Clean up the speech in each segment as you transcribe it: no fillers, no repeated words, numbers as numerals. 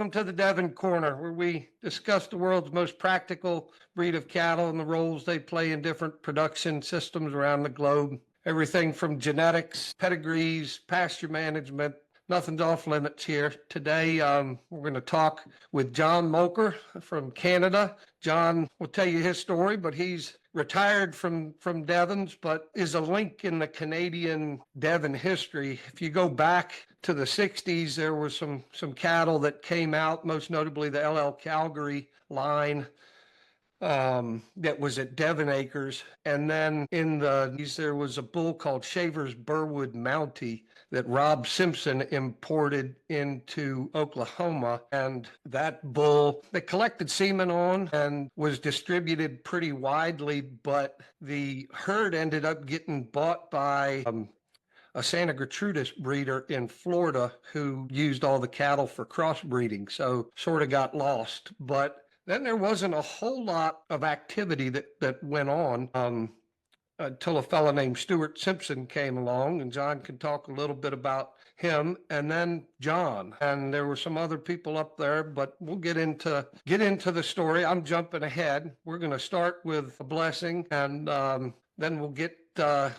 Welcome to the Devon Corner, where we discuss the world's most practical breed of cattle and the roles they play in different production systems around the globe. Everything from genetics, pedigrees, pasture management. Nothing's off limits here. Today, we're going to talk with John Molker from Canada. John will tell you his story, but he's retired from Devon's, but is a link in the Canadian Devon history. If you go back to the 60s, there was some cattle that came out, most notably the LL Calgary line that was at Devon Acres. And then there was a bull called Shaver's Burwood Mountie that Rob Simpson imported into Oklahoma. And that bull, they collected semen on and was distributed pretty widely, but the herd ended up getting bought by a Santa Gertrudis breeder in Florida who used all the cattle for crossbreeding, so sort of got lost. But then there wasn't a whole lot of activity that went on until a fellow named Stuart Simpson came along, and John can talk a little bit about him, and then John. And there were some other people up there, but we'll get into the story. I'm jumping ahead. We're going to start with a blessing, and then we'll get to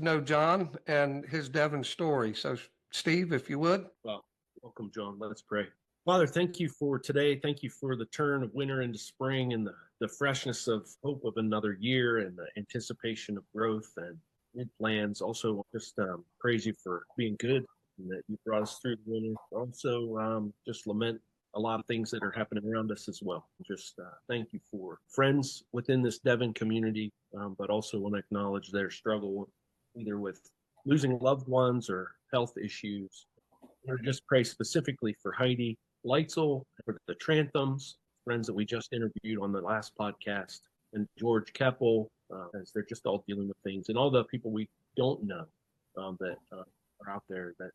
know John and his Devon story. So, Steve, if you would. Well, welcome, John. Let's pray. Father, thank you for today. Thank you for the turn of winter into spring and the freshness of hope of another year and the anticipation of growth and new plans. Also, just praise you for being good and that you brought us through the winter. Also, just lament a lot of things that are happening around us as well. Just thank you for friends within this Devon community, but also want to acknowledge their struggle either with losing loved ones or health issues. Or just pray specifically for Heidi Leitzel, for the Tranthams, friends that we just interviewed on the last podcast, and George Keppel, as they're just all dealing with things, and all the people we don't know that are out there that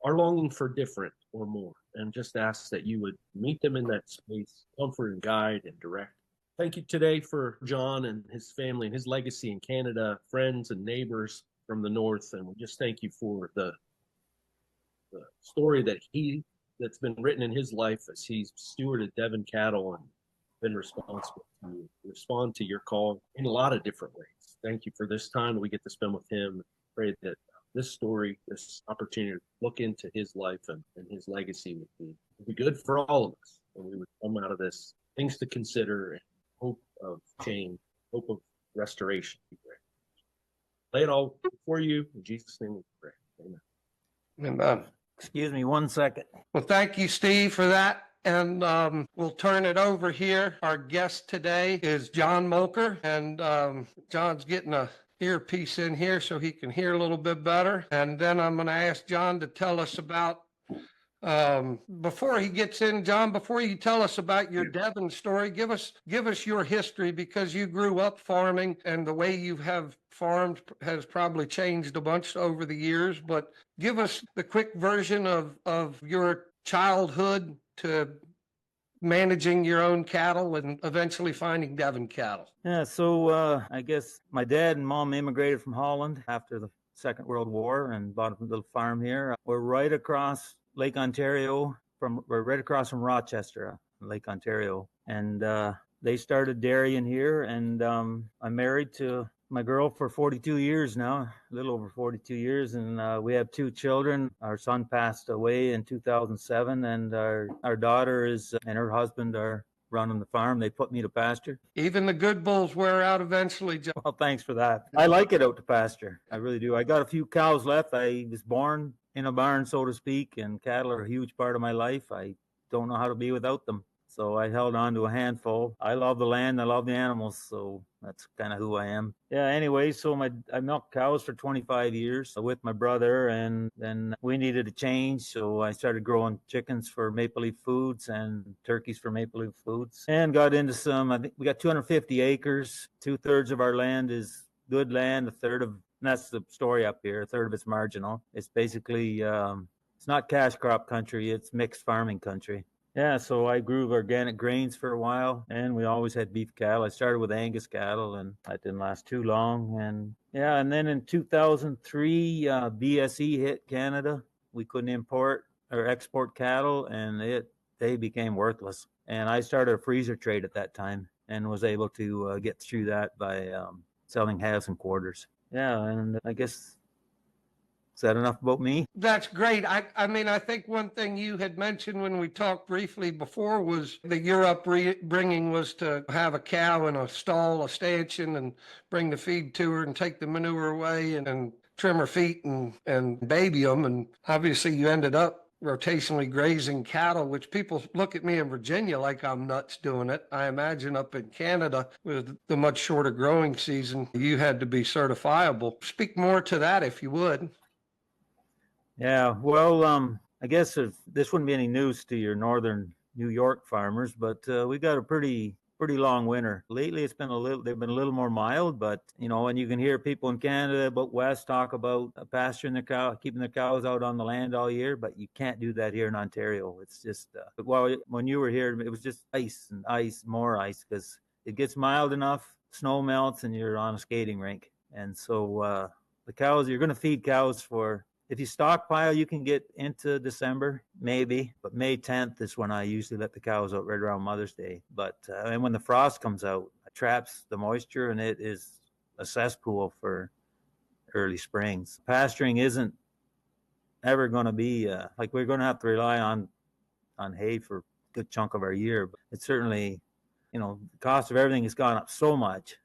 are longing for different or more, and just ask that you would meet them in that space, comfort and guide and direct. Thank you today for John and his family and his legacy in Canada, friends and neighbors from the north, and we just thank you for the story that's been written in his life as he's stewarded Devon cattle and been responsible to respond to your call in a lot of different ways. Thank you for this time we get to spend with him. Pray that this story, this opportunity to look into his life and his legacy would be good for all of us. And we would come out of this things to consider and hope of change, hope of restoration. Lay it all before you. In Jesus' name we pray. Amen. Amen. Excuse me 1 second. Well, thank you, Steve, for that. And we'll turn it over here. Our guest today is John Molker, and John's getting a earpiece in here so he can hear a little bit better. And then I'm going to ask John to tell us about, before he gets in, John, before you tell us about your Devon story, give us your history, because you grew up farming and the way you have farmed has probably changed a bunch over the years, but give us the quick version of your childhood to managing your own cattle and eventually finding Devon cattle. Yeah, so I guess my dad and mom immigrated from Holland after the Second World War and bought a little farm here. We're right across Lake Ontario, we're right across from Rochester, Lake Ontario. And they started dairying here, and I'm married to my girl for 42 years now, a little over 42 years, and we have 2 children. Our son passed away in 2007, and our daughter and her husband are running the farm. They put me to pasture. Even the good bulls wear out eventually, John. Well, thanks for that. I like it out to pasture. I really do. I got a few cows left. I was born in a barn, so to speak, and cattle are a huge part of my life. I don't know how to be without them. So I held on to a handful. I love the land. I love the animals. So that's kind of who I am. Yeah, anyway, so I milked cows for 25 years with my brother, and then we needed a change. So I started growing chickens for Maple Leaf Foods and turkeys for Maple Leaf Foods, and got into I think we got 250 acres. 2/3 of our land is good land. That's the story up here. 1/3 of it's marginal. It's basically, it's not cash crop country. It's mixed farming country. Yeah, so I grew organic grains for a while, and we always had beef cattle. I started with Angus cattle, and that didn't last too long. And then in 2003, BSE hit Canada. We couldn't import or export cattle, and it they became worthless. And I started a freezer trade at that time and was able to get through that by selling halves and quarters. Yeah, and I guess, is that enough about me? That's great. I mean, I think one thing you had mentioned when we talked briefly before was that your upbringing was to have a cow in a stall, a stanchion, and bring the feed to her and take the manure away and trim her feet and baby them. And obviously you ended up rotationally grazing cattle, which people look at me in Virginia like I'm nuts doing it. I imagine up in Canada with the much shorter growing season, you had to be certifiable. Speak more to that if you would. Yeah, well, I guess this wouldn't be any news to your northern New York farmers, but we got a pretty long winter. Lately, they've been a little more mild, but and you can hear people in Canada but West talk about pasturing their cow, keeping their cows out on the land all year, but you can't do that here in Ontario. It's just well, when you were here, it was just ice and ice, more ice, because it gets mild enough, snow melts, and you're on a skating rink. And so the cows, you're going to feed cows for. If you stockpile, you can get into December, maybe, but May 10th is when I usually let the cows out right around Mother's Day. But and when the frost comes out, it traps the moisture, and it is a cesspool for early springs. Pasturing isn't ever going to be like we're going to have to rely on hay for a good chunk of our year. But it's certainly, the cost of everything has gone up so much,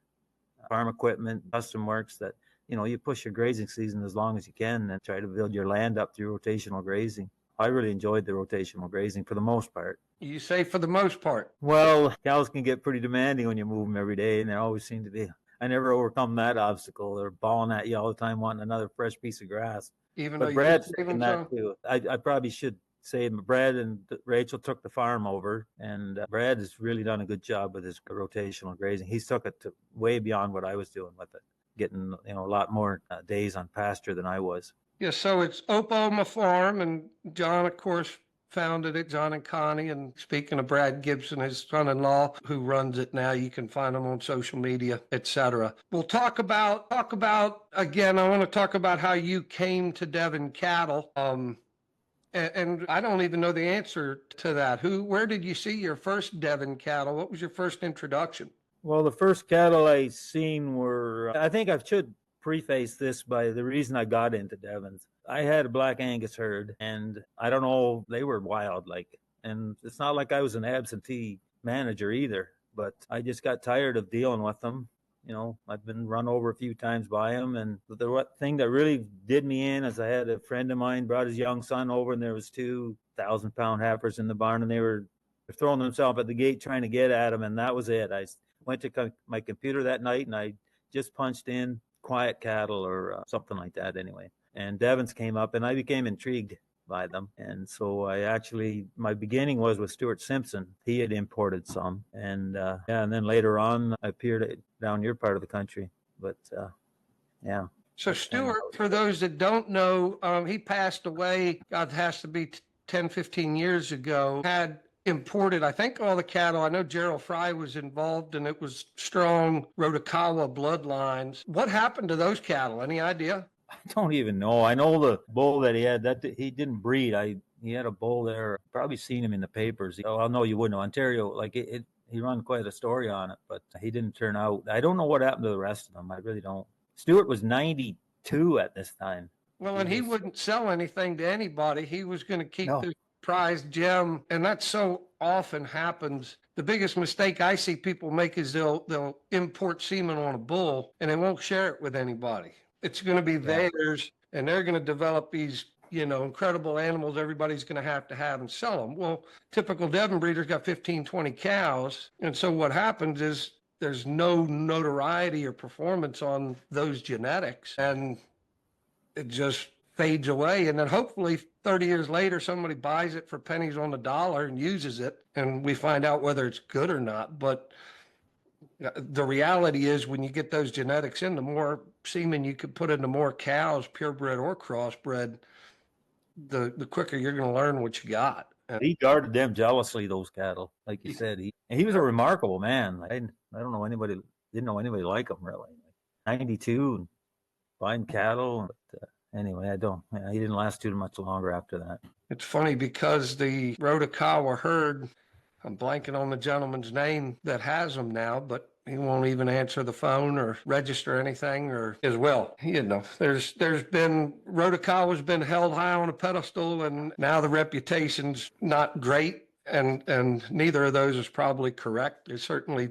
farm equipment, custom works, that you push your grazing season as long as you can and try to build your land up through rotational grazing. I really enjoyed the rotational grazing for the most part. You say for the most part. Well, cows can get pretty demanding when you move them every day, and they always seem to be. I never overcome that obstacle. They're bawling at you all the time, wanting another fresh piece of grass. Even But though Brad's you're taking that too. I probably should say Brad and Rachel took the farm over, and Brad has really done a good job with his rotational grazing. He's took it to way beyond what I was doing with it, getting a lot more days on pasture than I was. Yeah, so it's Opoma Farm, and John, of course, founded it, John and Connie. And speaking of Brad Gibson, his son-in-law, who runs it now, you can find him on social media, etc. We'll talk about again. I want to talk about how you came to Devon Cattle. And I don't even know the answer to that. Where did you see your first Devon cattle? What was your first introduction? Well, the first cattle I seen were, I think I should preface this by the reason I got into Devon's. I had a Black Angus herd, and I don't know, they were wild, and it's not like I was an absentee manager either, but I just got tired of dealing with them. I've been run over a few times by them, and the thing that really did me in is I had a friend of mine brought his young son over, and there was 2,000-pound heifers in the barn, and they were throwing themselves at the gate trying to get at him, and that was it. I went to my computer that night, and I just punched in quiet cattle or something like that anyway. And Devon's came up, and I became intrigued by them. And so my beginning was with Stuart Simpson. He had imported some. And and then later on, I appeared down your part of the country. But yeah. So Stuart, for those that don't know, he passed away, God, has to be 10, 15 years ago, had imported, I think, all the cattle. I know Gerald Fry was involved, and it was strong Rotakawa bloodlines. What happened to those cattle? Any idea? I don't even know. I know the bull that he had, that he didn't breed. He had a bull there. Probably seen him in the papers. I know you wouldn't know. Ontario, he run quite a story on it, but he didn't turn out. I don't know what happened to the rest of them. I really don't. Stuart was 92 at this time. Well, and he wouldn't sell anything to anybody. He was going to keep this prized gem, and that so often happens. The biggest mistake I see people make is they'll import semen on a bull, and they won't share it with anybody. It's going to be theirs, and they're going to develop these, incredible animals everybody's going to have and sell them. Well, typical Devon breeder's got 15, 20 cows. And so what happens is there's no notoriety or performance on those genetics, and it just fades away. And then hopefully 30 years later, somebody buys it for pennies on the dollar and uses it, and we find out whether it's good or not. But the reality is, when you get those genetics in, the more semen you could put into more cows, purebred or crossbred, the quicker you're going to learn what you got. And he guarded them jealously, those cattle. Like you said, he was a remarkable man. I don't know didn't know anybody like him really. 92 and buying cattle. But, anyway, he didn't last too much longer after that. It's funny because the Rotakawa herd, I'm blanking on the gentleman's name that has them now, but he won't even answer the phone or register anything or as well. There's been, Rotakawa's been held high on a pedestal, and now the reputation's not great. And neither of those is probably correct. There's certainly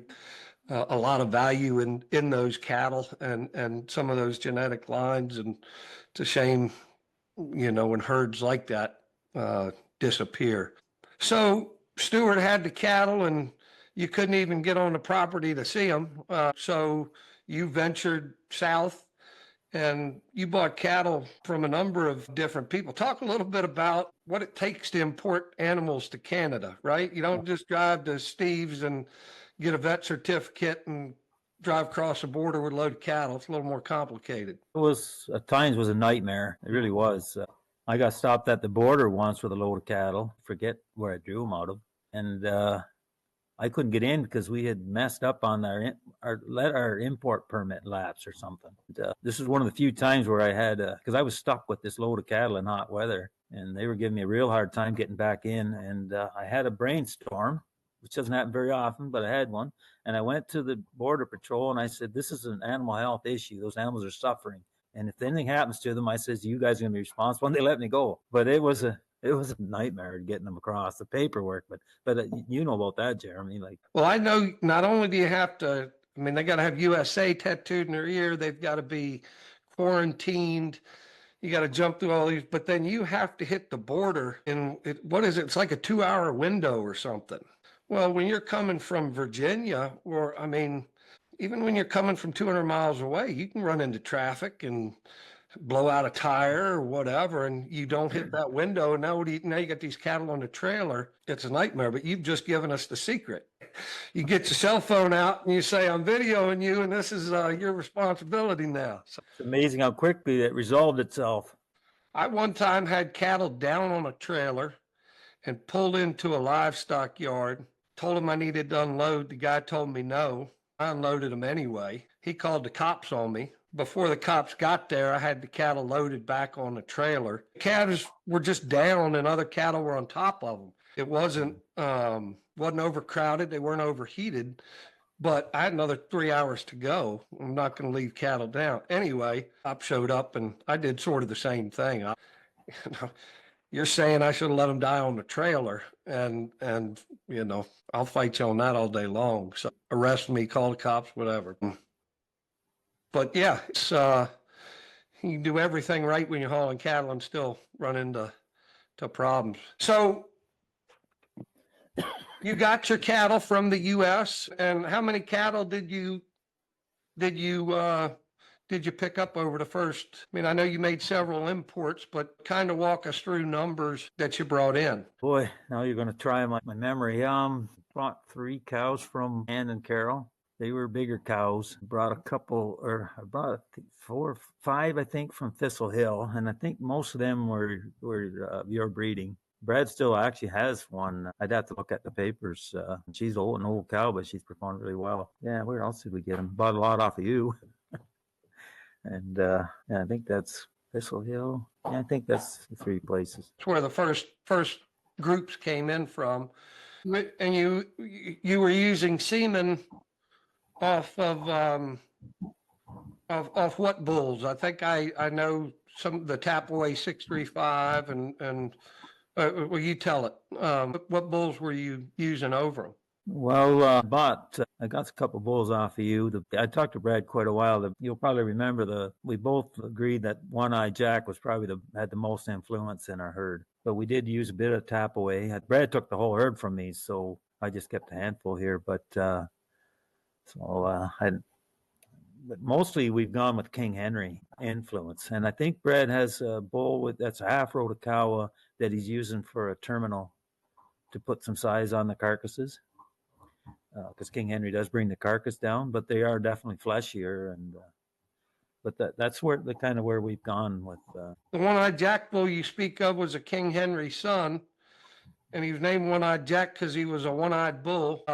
a lot of value in those cattle and some of those genetic lines. And it's a shame, when herds like that disappear. So Stewart had the cattle, and you couldn't even get on the property to see them. So you ventured south and you bought cattle from a number of different people. Talk a little bit about what it takes to import animals to Canada, right? You don't just drive to Steve's and get a vet certificate and drive across the border with a load of cattle. It's a little more complicated. It was, at times, was a nightmare. It really was. I got stopped at the border once with a load of cattle. Forget where I drew them out of. And I couldn't get in because we had messed up on let our import permit lapse or something. This was one of the few times where I had, because I was stuck with this load of cattle in hot weather, and they were giving me a real hard time getting back in. And I had a brainstorm, which doesn't happen very often, but I had one. And I went to the Border Patrol and I said, this is an animal health issue. Those animals are suffering. And if anything happens to them, I says, you guys are going to be responsible. And they let me go. But it was a nightmare getting them across the paperwork. But you know about that, Jeremy. Well, I know not only do you have to, they got to have USA tattooed in their ear. They've got to be quarantined. You got to jump through all these, but then you have to hit the border in what is it? It's like a 2-hour window or something. Well, when you're coming from Virginia, or even when you're coming from 200 miles away, you can run into traffic and blow out a tire or whatever, and you don't hit that window. And now you got these cattle on the trailer. It's a nightmare, but you've just given us the secret. You get your cell phone out and you say, I'm videoing you, and this is your responsibility now. So, it's amazing how quickly it resolved itself. I one time had cattle down on a trailer and pulled into a livestock yard, told him I needed to unload. The guy told me no. I unloaded them anyway. He called the cops on me. Before the cops got there, I had the cattle loaded back on the trailer. Calves were just down and other cattle were on top of them. It wasn't overcrowded. They weren't overheated, but I had another 3 hours to go. I'm not going to leave cattle down. Anyway, cops showed up and I did sort of the same thing. You're saying I should have let them die on the trailer, and I'll fight you on that all day long. So arrest me, call the cops, whatever. But yeah, it's you can do everything right when you're hauling cattle and still run into problems. So you got your cattle from the U.S. and how many cattle did you pick up over the first? I know you made several imports, but kind of walk us through numbers that you brought in. Boy, now you're going to try my memory. Brought 3 cows from Ann and Carol. They were bigger cows. I brought 4 or 5, I think, from Thistle Hill, and I think most of them were your breeding. Brad still actually has one. I'd have to look at the papers. She's an old cow, but she's performed really well. Yeah, where else did we get them? Bought a lot off of you. And I think that's Thistle Hill. Yeah, I think that's the 3 places. It's where the first groups came in from. And you were using semen off of what bulls? I think I know some of the Tapaway 635 and well, you tell it. What bulls were you using over them? Well, I got a couple bulls off of you. I talked to Brad quite a while. You'll probably remember we both agreed that One-Eyed Jack was probably had the most influence in our herd. But we did use a bit of Tapaway. Brad took the whole herd from me, so I just kept a handful here. But mostly we've gone with King Henry influence. And I think Brad has a bull that's a half Rotakawa that he's using for a terminal to put some size on the carcasses. Because King Henry does bring the carcass down, but they are definitely fleshier, but that's where we've gone with. The One-Eyed Jack bull you speak of was a King Henry son, and he was named One-Eyed Jack because he was a one-eyed bull.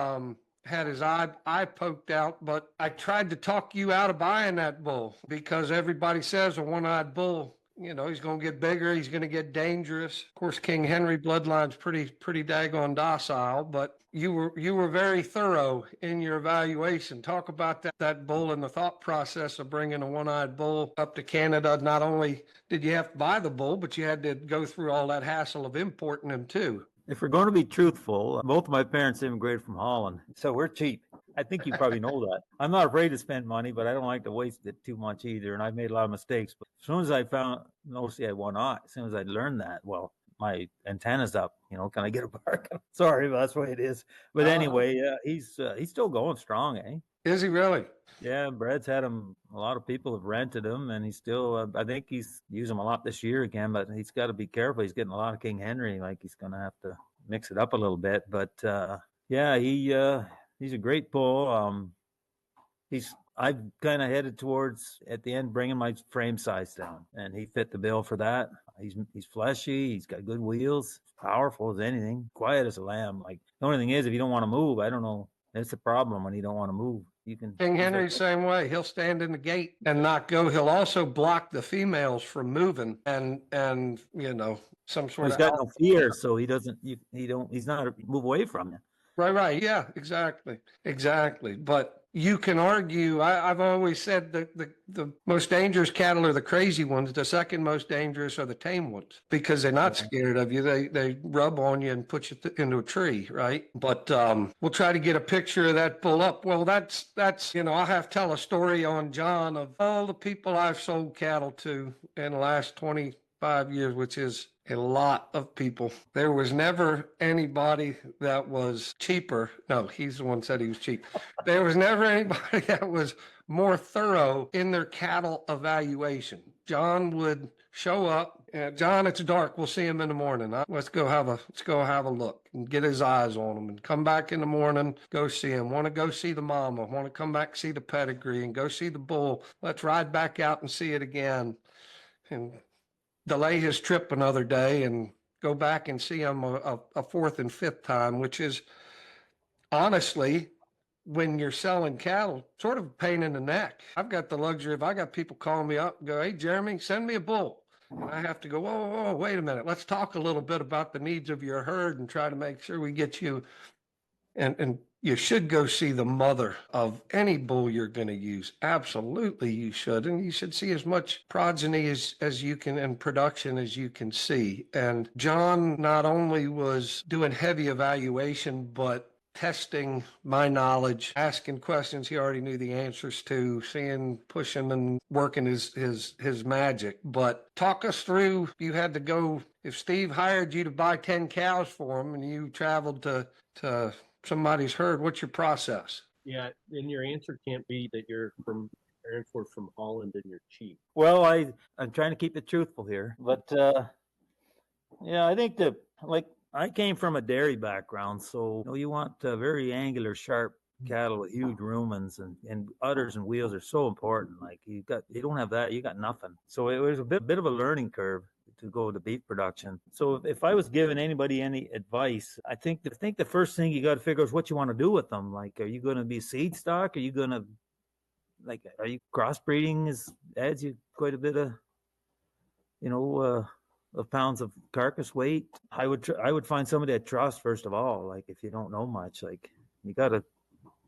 Had his eye poked out, but I tried to talk you out of buying that bull because everybody says a one-eyed bull you know, he's going to get bigger. He's going to get dangerous. Of course, King Henry bloodline's pretty daggone docile, but you were very thorough in your evaluation. Talk about that bull and the thought process of bringing a one-eyed bull up to Canada. Not only did you have to buy the bull, but you had to go through all that hassle of importing him too. If we're going to be truthful, both of my parents immigrated from Holland, so we're cheap. I think you probably know that. I'm not afraid to spend money, but I don't like to waste it too much either. And I've made a lot of mistakes. But as soon as I found, mostly I had one eye, as soon as I learned that, well, my antenna's up. You know, can I get a bark? Sorry, but that's the way it is. But anyway, he's still going strong, eh? Is he really? Yeah, Brad's had him. A lot of people have rented him, and he's still. I think he's used him a lot this year again. But he's got to be careful. He's getting a lot of King Henry. Like he's going to have to mix it up a little bit. But yeah, he's a great bull. I've kind of headed towards at the end bringing my frame size down, and he fit the bill for that. He's fleshy. He's got good wheels. Powerful as anything. Quiet as a lamb. Like the only thing is, if you don't want to move, I don't know. That's the problem when you don't want to move. You can. King Henry same way. He'll stand in the gate and not go. He'll also block the females from moving and you know some sort He's of. got no fear, so he doesn't. He's not move away from you. Right. Yeah, exactly. But you can argue, I've always said that the most dangerous cattle are the crazy ones. The second most dangerous are the tame ones because they're not scared of you. They rub on you and put you into a tree, right? But we'll try to get a picture of that bull up. Well, that's you know, I'll have to tell a story on John of all the people I've sold cattle to in the last 25 years, which is a lot of people. There was never anybody that was cheaper. No, he's the one said he was cheap. There was never anybody that was more thorough in their cattle evaluation. John would show up. John, it's dark. We'll see him in the morning. Let's go have a look and get his eyes on him and come back in the morning, go see him. Want to go see the mama, want to come back, see the pedigree and go see the bull. Let's ride back out and see it again. And delay his trip another day and go back and see him a fourth and fifth time, which is honestly, when you're selling cattle, sort of a pain in the neck. I've got the luxury of, I got people calling me up and go, hey, Jeremy, send me a bull. And I have to go, whoa, wait a minute. Let's talk a little bit about the needs of your herd and try to make sure we get you. And you should go see the mother of any bull you're going to use. Absolutely, you should. And you should see as much progeny as you can and production as you can see. And John not only was doing heavy evaluation, but testing my knowledge, asking questions he already knew the answers to, seeing, pushing and working his magic. But talk us through, you had to go, if Steve hired you to buy 10 cows for him and you traveled to somebody's herd, what's your process? Yeah, and your answer can't be that you're from Holland and you're cheap. Well, I'm trying to keep it truthful here, but yeah, I think that like I came from a dairy background, so you want very angular, sharp cattle with huge rumens and udders and wheels are so important. Like you don't have that, you got nothing. So it was a bit of a learning curve to go to beef production. So if I was giving anybody any advice, I think the first thing you got to figure out is what you want to do with them. Like, are you going to be seed stock? Are you going to are you crossbreeding? Adds you quite a bit of, of pounds of carcass weight. I would find somebody I trust first of all. Like if you don't know much, like you got to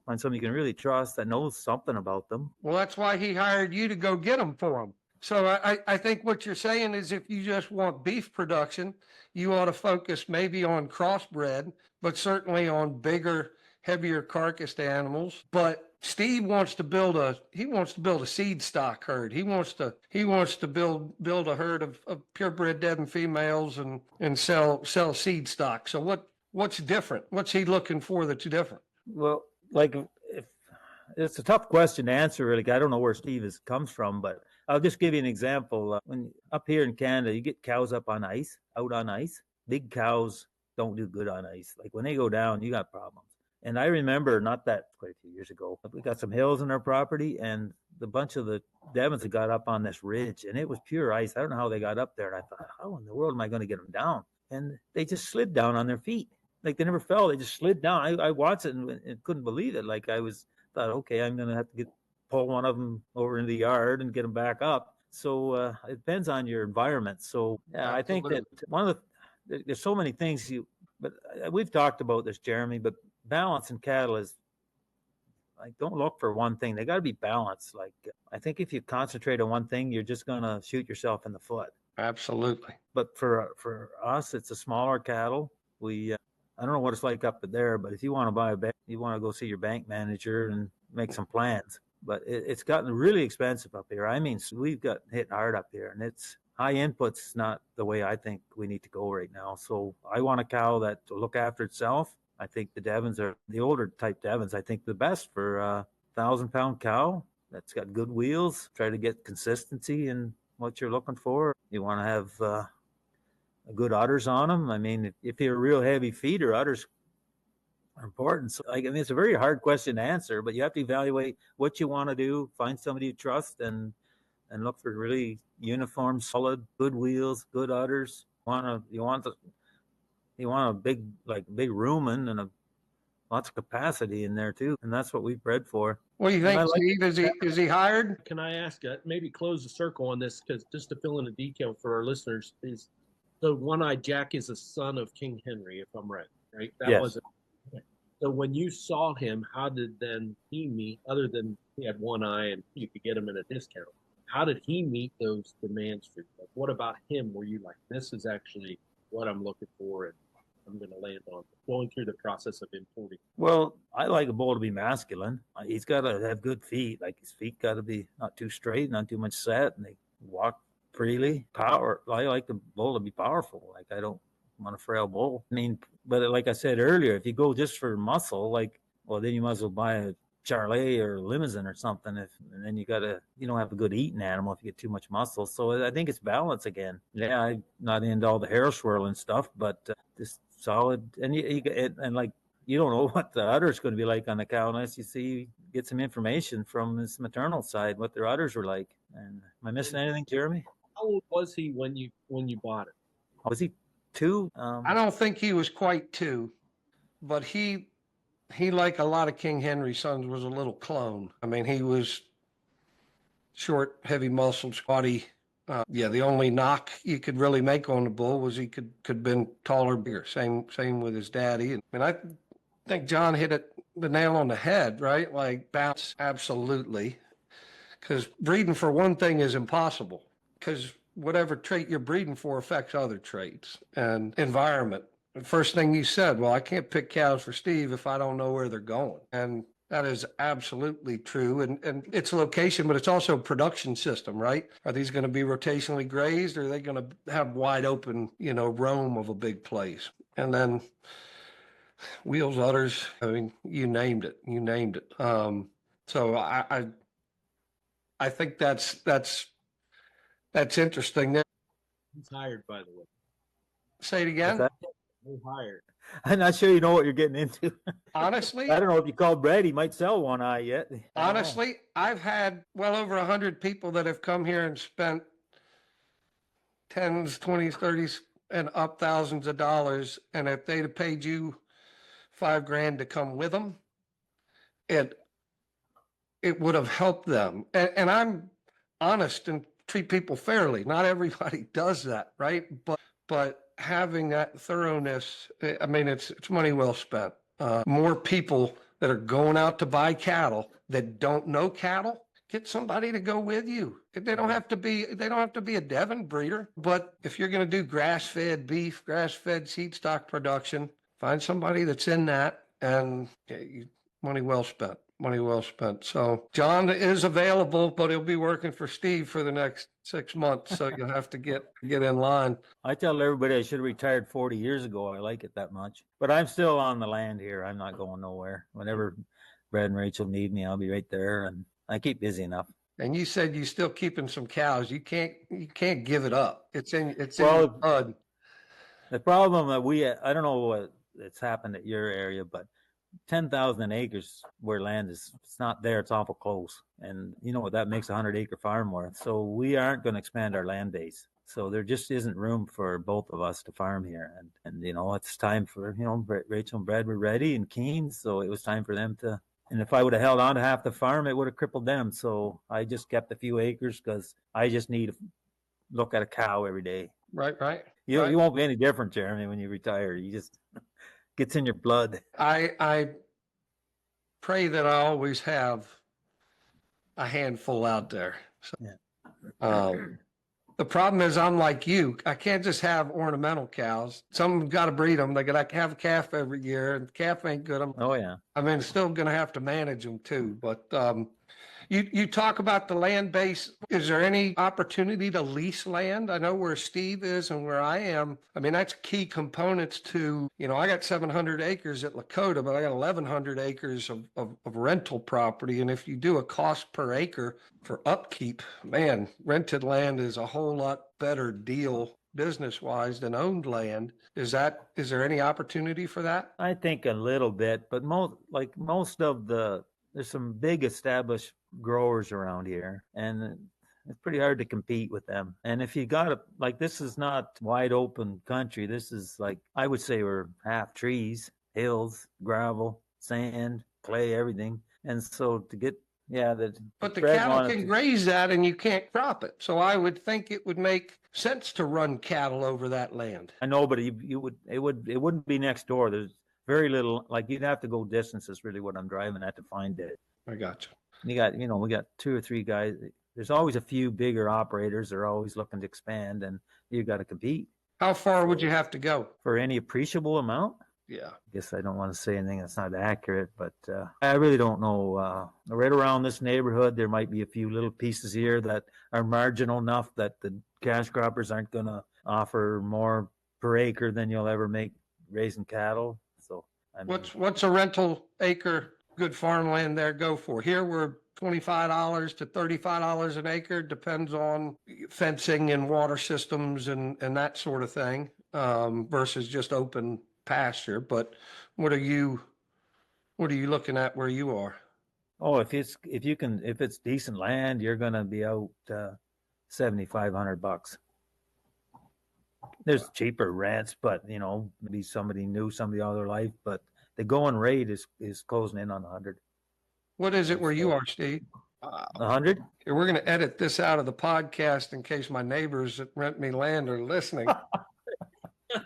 find somebody you can really trust that knows something about them. Well, that's why he hired you to go get them for him. So I think what you're saying is if you just want beef production, you ought to focus maybe on crossbred, but certainly on bigger, heavier carcassed animals. But Steve wants to build a seed stock herd. He wants to build a herd of purebred Devon females and sell seed stock. So what's different? What's he looking for that's different? Well, like if it's a tough question to answer, really. I don't know where Steve comes from, but I'll just give you an example. When up here in Canada, you get cows out on ice. Big cows don't do good on ice. Like when they go down, you got problems. And I remember quite a few years ago, we got some hills in our property and the bunch of the Devons had got up on this ridge and it was pure ice. I don't know how they got up there. And I thought, how in the world am I going to get them down? And they just slid down on their feet. Like they never fell. They just slid down. I watched it and couldn't believe it. Like thought, okay, I'm going to have to pull one of them over into the yard and get them back up. So it depends on your environment. So yeah, I think that there's so many things but we've talked about this, Jeremy, but balance in cattle is like, don't look for one thing. They got to be balanced. Like, I think if you concentrate on one thing, you're just going to shoot yourself in the foot. Absolutely. But for us, it's a smaller cattle. I don't know what it's like up there, but if you want to buy a bank, you want to go see your bank manager and make some plans. But it's gotten really expensive up here. I mean, we've got hit hard up here, and it's high inputs, not the way I think we need to go right now. So I want a cow that will look after itself. I think the Devons are the older type Devons. I think the best for a 1,000-pound cow that's got good wheels. Try to get consistency in what you're looking for. You want to have good udders on them. I mean, if you're a real heavy feeder, udders are important. So, I mean, it's a very hard question to answer, but you have to evaluate what you want to do, find somebody you trust, and look for really uniform, solid, good wheels, good udders. You want a big rumen and lots of capacity in there too, and that's what we've bred for. What do you think, Steve? Is he hired? Can I ask, maybe close the circle on this, because just to fill in a detail for our listeners, is the one-eyed Jack is a son of King Henry, if I'm right? That yes. wasn't. Okay. So when you saw him, how did then he meet? Other than he had one eye and you could get him at a discount, how did he meet those demands for you? Like, what about him? Were you like, this is actually what I'm looking for, and I'm going to land on going through the process of importing? Well, I like a bull to be masculine. He's got to have good feet. Like, his feet got to be not too straight, not too much set, and they walk freely. Power. I like the bull to be powerful. Like, I don't want a frail bull. I mean, but like I said earlier, if you go just for muscle, then you might as well buy a Charlet or a Limousin or something. And then you don't have a good eating animal if you get too much muscle. So I think it's balance again. Yeah, I'm not into all the hair swirling stuff, but just solid. And you don't know what the udder's going to be like on the cow unless get some information from his maternal side, what their udders were like. And am I missing anything, Jeremy? How old was he when you bought it? Was he 2? I don't think he was quite 2, but he, like a lot of King Henry sons, was a little clone. I mean, he was short, heavy muscled, squatty. The only knock you could really make on the bull was he could been taller, bigger. Same with his daddy. And I think John hit the nail on the head, right? Like, bounce, absolutely. Because breeding for one thing is impossible, because whatever trait you're breeding for affects other traits and environment. The first thing you said, well, I can't pick cows for Steve if I don't know where they're going. And that is absolutely true. And it's location, but it's also production system, right? Are these going to be rotationally grazed, or are they going to have wide open, roam of a big place? And then wheels, udders, I mean, you named it. So I think that's interesting. He's hired, by the way. Say it again. He's hired. I'm not sure you know what you're getting into. Honestly, I don't know if you called Brad. He might sell one eye yet. Honestly, I've had well over 100 people that have come here and spent tens, 20s, 30s, and up thousands of dollars. And if they'd have paid you $5,000 to come with them, it would have helped them. And I'm honest and treat people fairly. Not everybody does that, right? But having that thoroughness, I mean, it's money well spent. More people that are going out to buy cattle that don't know cattle, get somebody to go with you. They don't have to be a Devon breeder, but if you're going to do grass-fed beef, grass-fed seed stock production, find somebody that's in that, and money well spent. Money well spent. So John is available, but he'll be working for Steve for the next 6 months. So you'll have to get in line. I tell everybody I should have retired 40 years ago. I like it that much. But I'm still on the land here. I'm not going nowhere. Whenever Brad and Rachel need me, I'll be right there. And I keep busy enough. And you said you're still keeping some cows. You can't give it up. It's in your blood. The problem that I don't know what it's happened at your area, but 10,000 acres where land it's not there, it's awful close. And you know what that makes a 100-acre farm worth. So we aren't going to expand our land base. So there just isn't room for both of us to farm here. And it's time for, Rachel and Brad were ready and keen. So it was time for them to And if I would have held on to half the farm, it would have crippled them. So I just kept a few acres because I just need to look at a cow every day. Right. You won't be any different, Jeremy, when you retire. You just gets in your blood. I pray that I always have a handful out there. So, Yeah. the problem is I'm like you. I can't just have ornamental cows. Some got to breed them. They got to have a calf every year, and the calf ain't good. Oh yeah. I mean, still going to have to manage them too. But you talk about the land base. Is there any opportunity to lease land? I know where Steve is and where I am. I mean, that's key components to, I got 700 acres at Lakota, but I got 1,100 acres of rental property. And if you do a cost per acre for upkeep, man, rented land is a whole lot better deal business wise than owned land. Is there any opportunity for that? I think a little bit, but there's some big established growers around here, and it's pretty hard to compete with them. And if you got this is not wide open country. This is I would say we're half trees, hills, gravel, sand, clay, everything. And so to get, but the cattle can graze that and you can't crop it. So I would think it would make sense to run cattle over that land. I know, but it wouldn't be next door. There's very little, you'd have to go distances, really what I'm driving at to find it. I got you. We got 2 or 3 guys. There's always a few bigger operators. They're always looking to expand, and you got to compete. How far would you have to go? For any appreciable amount? Yeah. I guess I don't want to say anything that's not accurate, but I really don't know. Right around this neighborhood, there might be a few little pieces here that are marginal enough that the cash croppers aren't going to offer more per acre than you'll ever make raising cattle. So I mean, what's a rental acre good farmland there go for? Here we're $25 to $35 an acre, depends on fencing and water systems and that sort of thing, versus just open pasture. But what are you looking at where you are? Oh, if it's decent land, you're gonna be out $7,500. There's cheaper rents, but maybe somebody knew somebody all their life, but the going rate is closing in on 100. What is it where you are, Steve? 100? We're going to edit this out of the podcast in case my neighbors that rent me land are listening. We're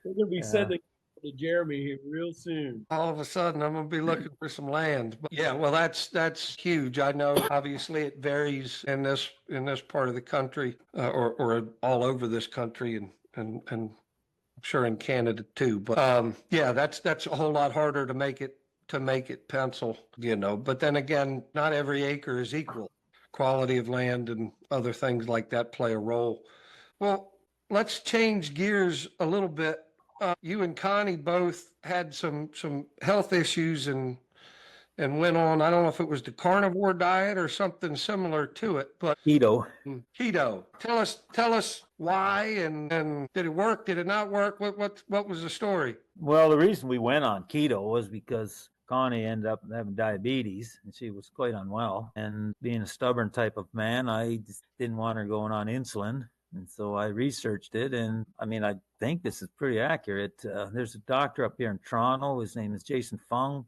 going to be sending to Jeremy here real soon. All of a sudden, I'm going to be looking for some land. But yeah, well, that's huge. I know, obviously, it varies in this part of the country, or all over this country, and I'm sure in Canada too. But yeah, that's a whole lot harder to make it pencil, But then again, not every acre is equal. Quality of land and other things like that play a role. Well, let's change gears a little bit. You and Connie both had some health issues and went on, I don't know if it was the carnivore diet or something similar to it, but Keto. Tell us why and did it work? Did it not work? What was the story? Well, the reason we went on keto was because Connie ended up having diabetes and she was quite unwell. And being a stubborn type of man, I just didn't want her going on insulin. And so I researched it, and I mean, I think this is pretty accurate. There's a doctor up here in Toronto. His name is Jason Fung.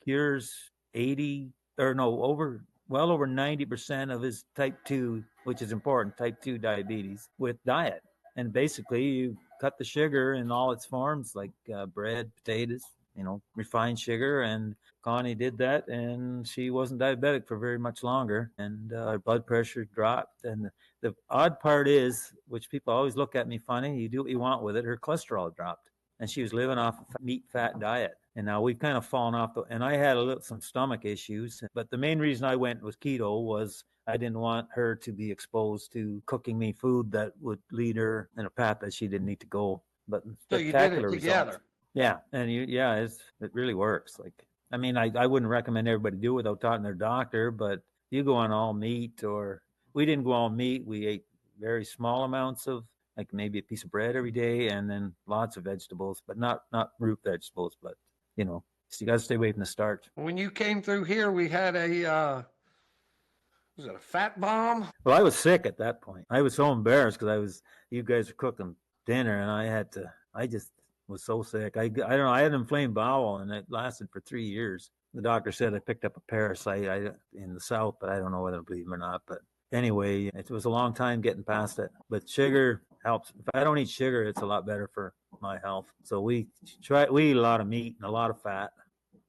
Cures well over 90% of his type 2, which is important, type 2 diabetes with diet. And basically, you cut the sugar in all its forms, like bread, potatoes, refined sugar. And Connie did that, and she wasn't diabetic for very much longer. And her blood pressure dropped. And the odd part is, which people always look at me funny, you do what you want with it, her cholesterol dropped. And she was living off a meat-fat diet. And now we've kind of fallen off. And I had some stomach issues. But the main reason I went with keto was I didn't want her to be exposed to cooking me food that would lead her in a path that she didn't need to go. But so you did it together. Results. Yeah. And it really works. I wouldn't recommend everybody do it without talking to their doctor, but you go on all meat, or we didn't go all meat. We ate very small amounts of, like maybe a piece of bread every day, and then lots of vegetables, but not root vegetables, but so you got to stay away from the starch. When you came through here, we had was it a fat bomb? Well, I was sick at that point. I was so embarrassed because you guys were cooking dinner, and I just was so sick. I don't know, I had an inflamed bowel, and it lasted for 3 years. the doctor said I picked up a parasite in the south, but I don't know whether to believe him or not. But anyway, it was a long time getting past it. But sugar helps. If I don't eat sugar, it's a lot better for my health. So we eat a lot of meat and a lot of fat.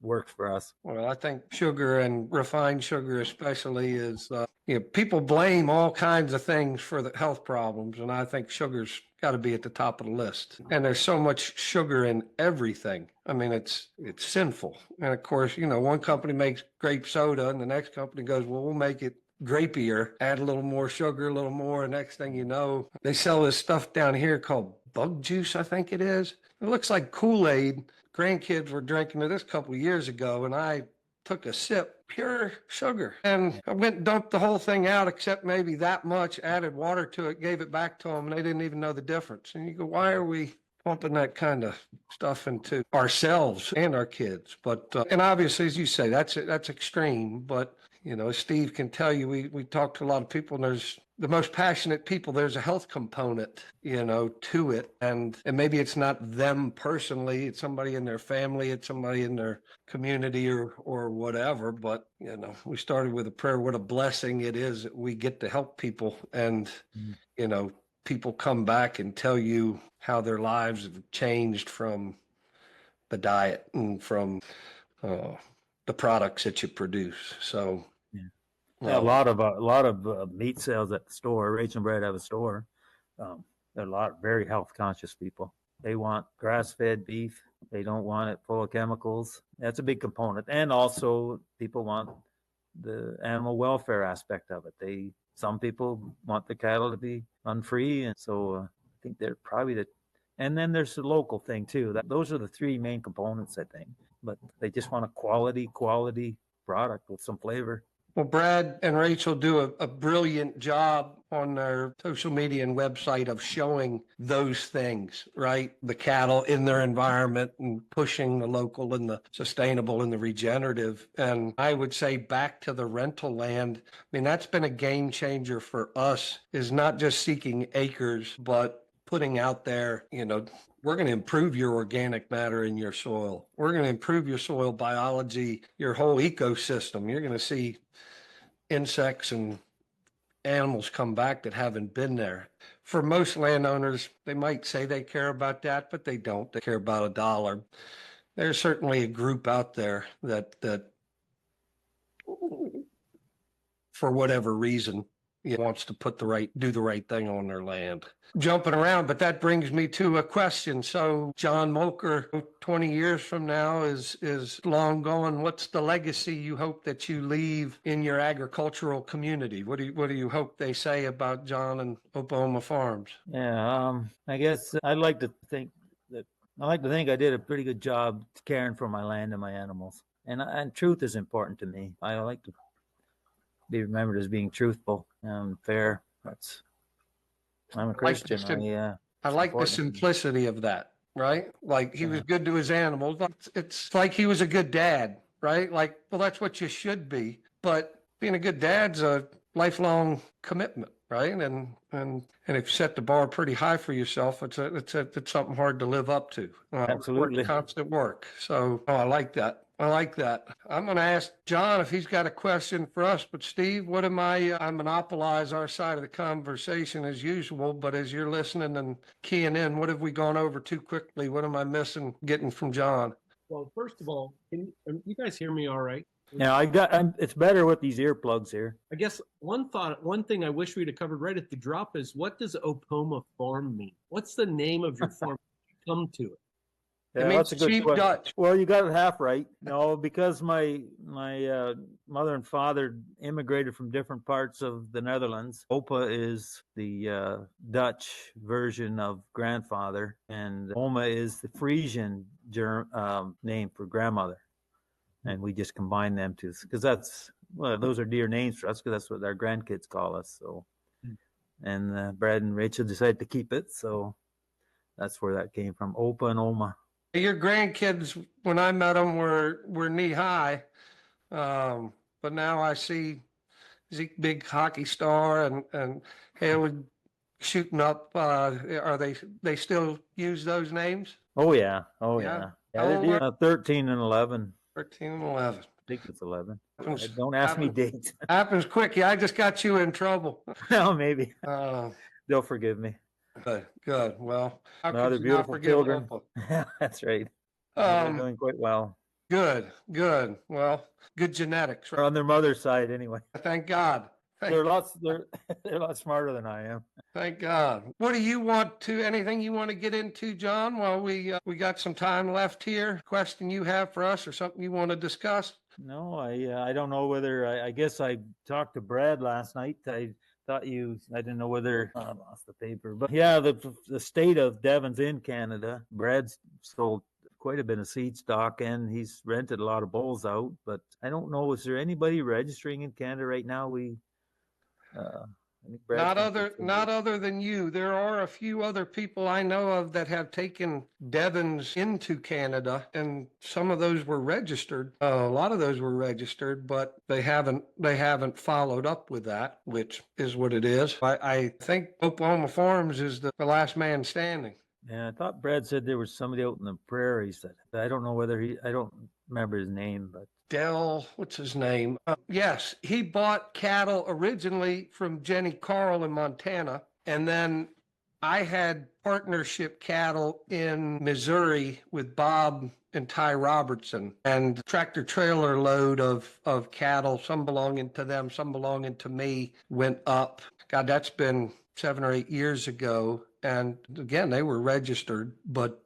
Works for us. Well, I think sugar and refined sugar especially is, people blame all kinds of things for the health problems. And I think sugar's got to be at the top of the list. And there's so much sugar in everything. I mean, it's sinful. And of course, one company makes grape soda and the next company goes, well, we'll make it grapier, add a little more sugar, a little more. And next thing you know, they sell this stuff down here called bug juice, I think it is. It looks like Kool-Aid. Grandkids were drinking this a couple of years ago, and I took a sip, pure sugar. And I went and dumped the whole thing out, except maybe that much, added water to it, gave it back to them, and they didn't even know the difference. And you go, why are we pumping that kind of stuff into ourselves and our kids? But, and obviously, as you say, that's extreme. But, as Steve can tell you, we talk to a lot of people, and there's the most passionate people, there's a health component, to it. And maybe it's not them personally, it's somebody in their family, it's somebody in their community or whatever. But, we started with a prayer, what a blessing it is that we get to help people. And, people come back and tell you how their lives have changed from the diet and from the products that you produce. So, yeah, a lot of meat sales at the store. Rachel and Brad have a store. There are a lot of very health conscious people. They want grass-fed beef. They don't want it full of chemicals. That's a big component. And also, people want the animal welfare aspect of it. Some people want the cattle to be run-free, and so I think they're probably and then there's the local thing too. Those are the three main components, I think. But they just want a quality product with some flavor. Well, Brad and Rachel do a brilliant job on their social media and website of showing those things, right? The cattle in their environment and pushing the local and the sustainable and the regenerative. And I would say back to the rental land. I mean, that's been a game changer for us, is not just seeking acres, but putting out there, we're going to improve your organic matter in your soil. We're going to improve your soil biology, your whole ecosystem. You're going to see insects and animals come back that haven't been there. For most landowners, they might say they care about that, but they don't. They care about a dollar. There's certainly a group out there that for whatever reason, wants to do the right thing on their land. Jumping around, but that brings me to a question. So John Molker, 20 years from now is long gone. What's the legacy you hope that you leave in your agricultural community? What do you hope they say about John and Opoma Farms? Yeah, I guess I'd like to think I did a pretty good job caring for my land and my animals. And truth is important to me. I like to be remembered as being truthful and fair. I'm a Christian. I like the simplicity of that, right? Like he was good to his animals. It's like he was a good dad, right? Like, well, that's what you should be. But being a good dad's a lifelong commitment, right? And if you set the bar pretty high for yourself, it's something hard to live up to. Absolutely. Constant work. So I like that. I'm going to ask John if he's got a question for us, but Steve, I monopolize our side of the conversation as usual, but as you're listening and keying in, what have we gone over too quickly? What am I missing getting from John? Well, first of all, can you guys hear me all right? Yeah, it's better with these earplugs here. I guess one thing I wish we'd have covered right at the drop is, what does Opoma Farm mean? What's the name of your farm? Come to it. Yeah, it means cheap Dutch. Well, you got it half right. No, because my mother and father immigrated from different parts of the Netherlands. Opa is the Dutch version of grandfather, and Oma is the Frisian name for grandmother. And we just combine them because those are dear names for us, because that's what our grandkids call us. So, and Brad and Rachel decided to keep it, so that's where that came from, Opa and Oma. Your grandkids, when I met them, were knee high, but now I see Zeke, big hockey star, and Hayward shooting up. Are they still use those names? Oh yeah. Yeah. Yeah, they do. 13 and 11. 13 and 11. I think it's 11. Happens- Don't ask me happens- dates. Happens quick. Yeah, I just got you in trouble. No, maybe Uh, they'll forgive me. good, good. Well, how No, could they're you not beautiful forgive children. Opal? That's right. They're Um, doing quite well. good, good. Well, good genetics, right? On their mother's side, anyway. Thank God. They're lots. They're a lot smarter than I am. Thank God. What do you want to, anything you want to get into, John, while we got some time left here? Question you have for us or something you want to discuss? No, I don't know whether I guess I talked to Brad last night. I didn't know whether I lost the paper, but yeah, the state of Devon's in Canada. Brad's sold quite a bit of seed stock and he's rented a lot of bulls out, but I don't know, is there anybody registering in Canada right now? I think Brad's Not other than you. There are a few other people I know of that have taken Devons into Canada, and some of those were registered. A lot of those were registered, but they haven't followed up with that, which is what it is. I think Opoma Farms is the last man standing. Yeah, I thought Brad said there was somebody out in the prairies that I don't know whether I don't remember his name, but What's his name? Yes, he bought cattle originally from Jenny Carl in Montana. And then I had partnership cattle in Missouri with Bob and Ty Robertson, and tractor trailer load of cattle, some belonging to them, some belonging to me, went up. God, that's been 7 or 8 years ago. And again, they were registered, but,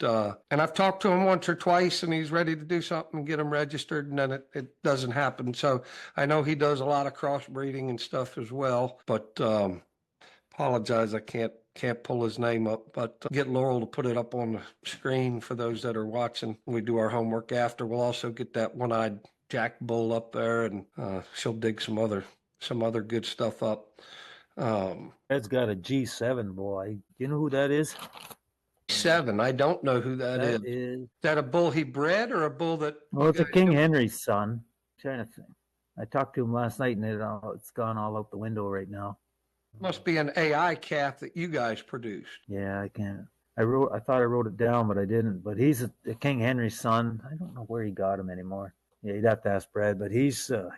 and I've talked to him once or twice and he's ready to do something and get them registered, and then it doesn't happen. So I know he does a lot of crossbreeding and stuff as well, but, apologize, I can't pull his name up, but get Laurel to put it up on the screen for those that are watching. We do our homework after. We'll also get that one-eyed Jack bull up there, and, she'll dig some other good stuff up. Brad's got a G7 boy. You know who that is? 7. I don't know who that is. Is that a bull he bred or a bull that? Well, it's a King Henry's son. I'm trying to think. I talked to him last night and it's gone all out the window right now. Must be an AI calf that you guys produced. Yeah, I can't. I thought I wrote it down, but I didn't. But he's a King Henry's son. I don't know where he got him anymore. Yeah, you'd have to ask Brad, but he's a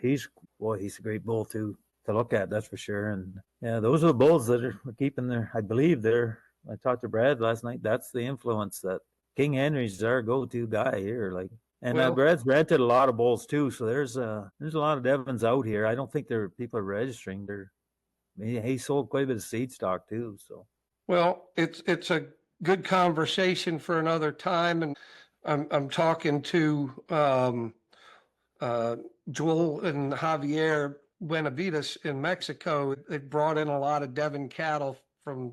great bull to look at, that's for sure. And yeah, those are the bulls that are keeping I talked to Brad last night. That's the influence that King Henry's our go-to guy here. Brad's rented a lot of bulls too. So there's a lot of Devons out here. I don't think people are registering. He sold quite a bit of seed stock too. So, well, it's a good conversation for another time. And I'm talking to, Joel and Javier Buenavides in Mexico. They brought in a lot of Devon cattle from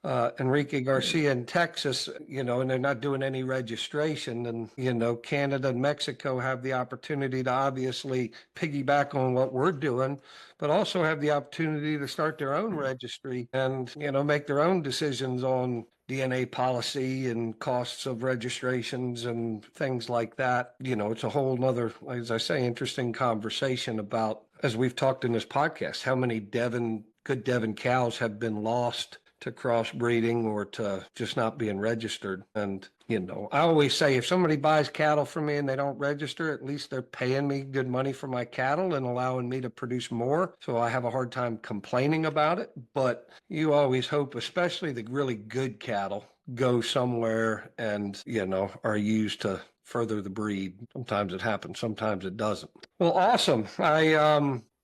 Enrique Garcia in Texas, and they're not doing any registration. And, Canada and Mexico have the opportunity to obviously piggyback on what we're doing, but also have the opportunity to start their own registry and, make their own decisions on DNA policy and costs of registrations and things like that. It's a whole nother, as I say, interesting conversation about, as we've talked in this podcast, how many good Devon cows have been lost to crossbreeding or to just not being registered. And, I always say if somebody buys cattle from me and they don't register, at least they're paying me good money for my cattle and allowing me to produce more. So I have a hard time complaining about it. But you always hope, especially the really good cattle, go somewhere and, are used to further the breed. Sometimes it happens, sometimes it doesn't. Well, awesome.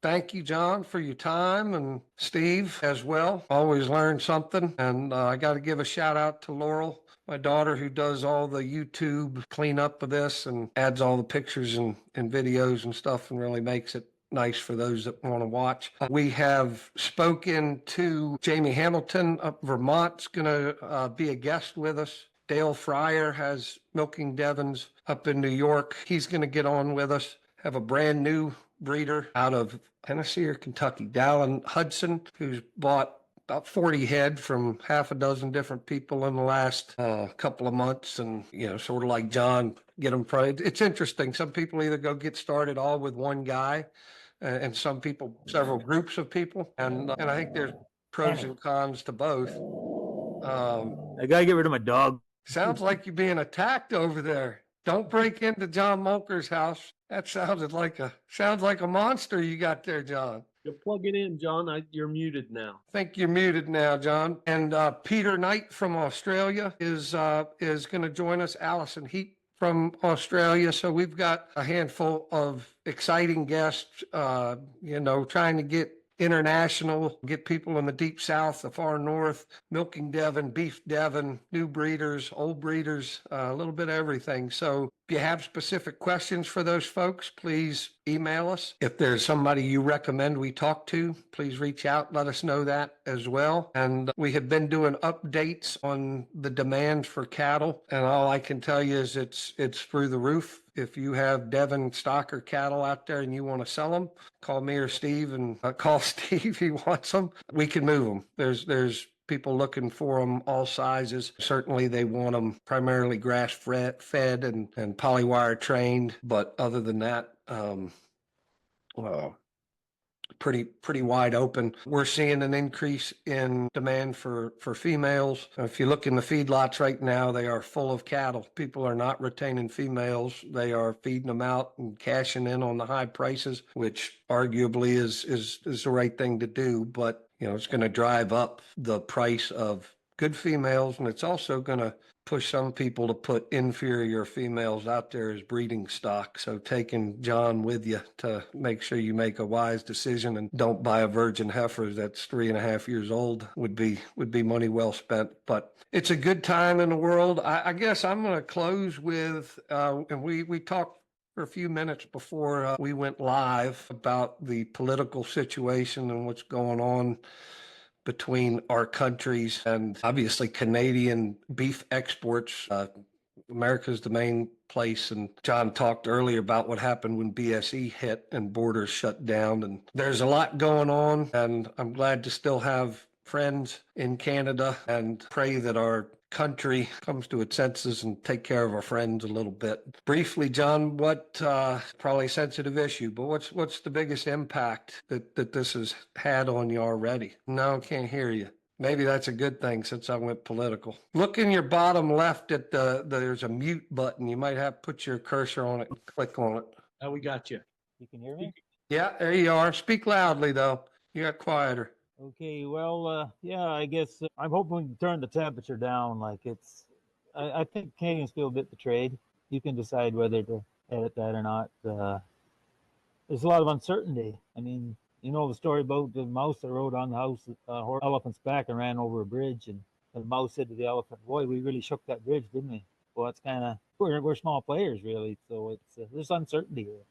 Thank you, John, for your time, and Steve as well. Always learn something. And I got to give a shout out to Laurel, my daughter, who does all the YouTube cleanup of this and adds all the pictures and videos and stuff and really makes it nice for those that want to watch. We have spoken to Jamie Hamilton up Vermont's going to be a guest with us. Dale Fryer has Milking Devons up in New York. He's going to get on with us. Have a brand new breeder out of Tennessee or Kentucky, Dallin Hudson, who's bought about 40 head from half a dozen different people in the last couple of months. And, sort of like John, get them tried. It's interesting. Some people either go get started all with one guy and some people, several groups of people. And I think there's pros and cons to both. I got to get rid of my dog. Sounds like you're being attacked over there. Don't break into John Molker's house. That sounds like a monster you got there, John. You plug it in, John. You're muted now. I think you're muted now, John. And Peter Knight from Australia is going to join us. Allison Heat from Australia. So we've got a handful of exciting guests. Trying to get international, get people in the deep south, the far north, milking Devon, beef Devon, new breeders, old breeders, a little bit of everything. So if you have specific questions for those folks, please email us. If there's somebody you recommend we talk to, please reach out, let us know that as well. And we have been doing updates on the demand for cattle. And all I can tell you is it's through the roof. If you have Devon stock or cattle out there and you want to sell them, call me or Steve, and call Steve if he wants them. We can move them. There's people looking for them, all sizes. Certainly they want them primarily grass fed and polywire trained. But other than that, pretty wide open. We're seeing an increase in demand for females. If you look in the feedlots right now, they are full of cattle. People are not retaining females. They are feeding them out and cashing in on the high prices, which arguably is the right thing to do. But, it's going to drive up the price of good females, and it's also going to push some people to put inferior females out there as breeding stock. So taking John with you to make sure you make a wise decision and don't buy a virgin heifer that's 3.5 years old would be money well spent. But it's a good time in the world. I guess I'm going to close with, and we talked for a few minutes before we went live about the political situation and what's going on between our countries, and obviously Canadian beef exports. America's the main place, and John talked earlier about what happened when BSE hit and borders shut down, and there's a lot going on, and I'm glad to still have friends in Canada and pray that our country comes to its senses and take care of our friends a little bit. Briefly, John, what probably a sensitive issue, but what's the biggest impact that this has had on you already? No, can't hear you. Maybe that's a good thing since I went political. Look in your bottom left at there's a mute button. You might have to put your cursor on it and click on it. Oh, we got you. You can hear me? Yeah, there you are. Speak loudly though. You got quieter. Okay, well, I guess I'm hoping we can turn the temperature down. I think Canadians feel a bit betrayed. You can decide whether to edit that or not. There's a lot of uncertainty. I mean, the story about the mouse that rode on the elephant's back and ran over a bridge, and the mouse said to the elephant, "Boy, we really shook that bridge, didn't we?" Well, it's kind of we're small players, really. So there's uncertainty here.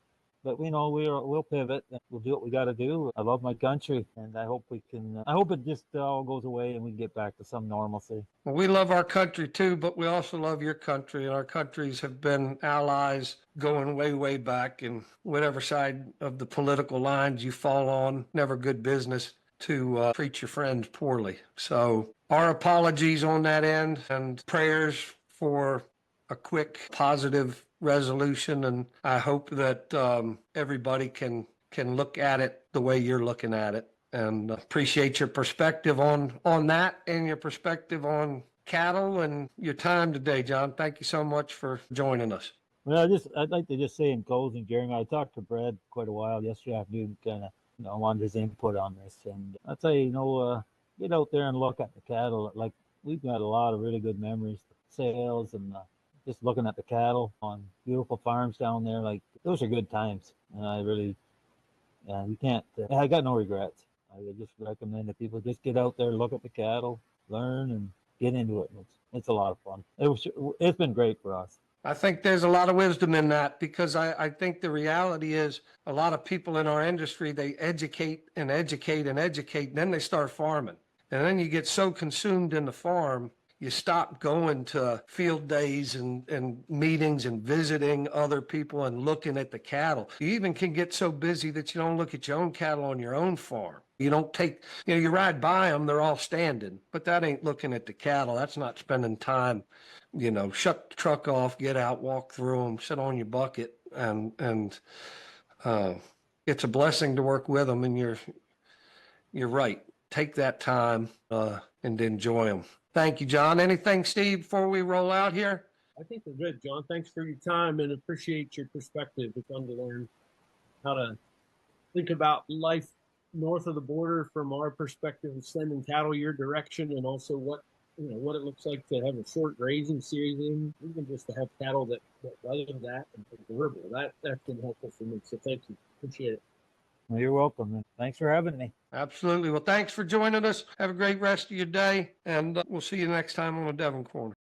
But we'll pivot. We'll do what we got to do. I love my country, and I hope it just all goes away and we can get back to some normalcy. Well, we love our country too, but we also love your country, and our countries have been allies going way, way back. And whatever side of the political lines you fall on, never good business to treat your friends poorly. So our apologies on that end, and prayers for a quick positive resolution, and I hope that everybody can look at it the way you're looking at it, and appreciate your perspective on that and your perspective on cattle and your time today, John. Thank you so much for joining us. Well, I'd like to just say in closing, Jeremy, I talked to Brad quite a while yesterday afternoon, kind of wanted his input on this, and I'd say get out there and look at the cattle. Like, we've got a lot of really good memories, sales, and just looking at the cattle on beautiful farms down there. Like, those are good times. And I really, we can't, I got no regrets. I would just recommend that people just get out there, look at the cattle, learn, and get into it. It's a lot of fun. It's been great for us. I think there's a lot of wisdom in that, because I think the reality is a lot of people in our industry, they educate and educate and educate, and then they start farming. And then you get so consumed in the farm, you stop going to field days and meetings and visiting other people and looking at the cattle. You even can get so busy that you don't look at your own cattle on your own farm. You don't take, you ride by them, they're all standing, but that ain't looking at the cattle. That's not spending time, shut the truck off, get out, walk through them, sit on your bucket. And it's a blessing to work with them. And you're right. Take that time and enjoy them. Thank you, John. Anything, Steve, before we roll out here? I think we're good, John. Thanks for your time and appreciate your perspective. We've come to learn how to think about life north of the border from our perspective of sending cattle your direction, and also what it looks like to have a short grazing season, even just to have cattle that weather that and are durable. That's been helpful for me. So thank you. Appreciate it. Well, you're welcome. Thanks for having me. Absolutely. Well, thanks for joining us. Have a great rest of your day, and we'll see you next time on the Devon Corner.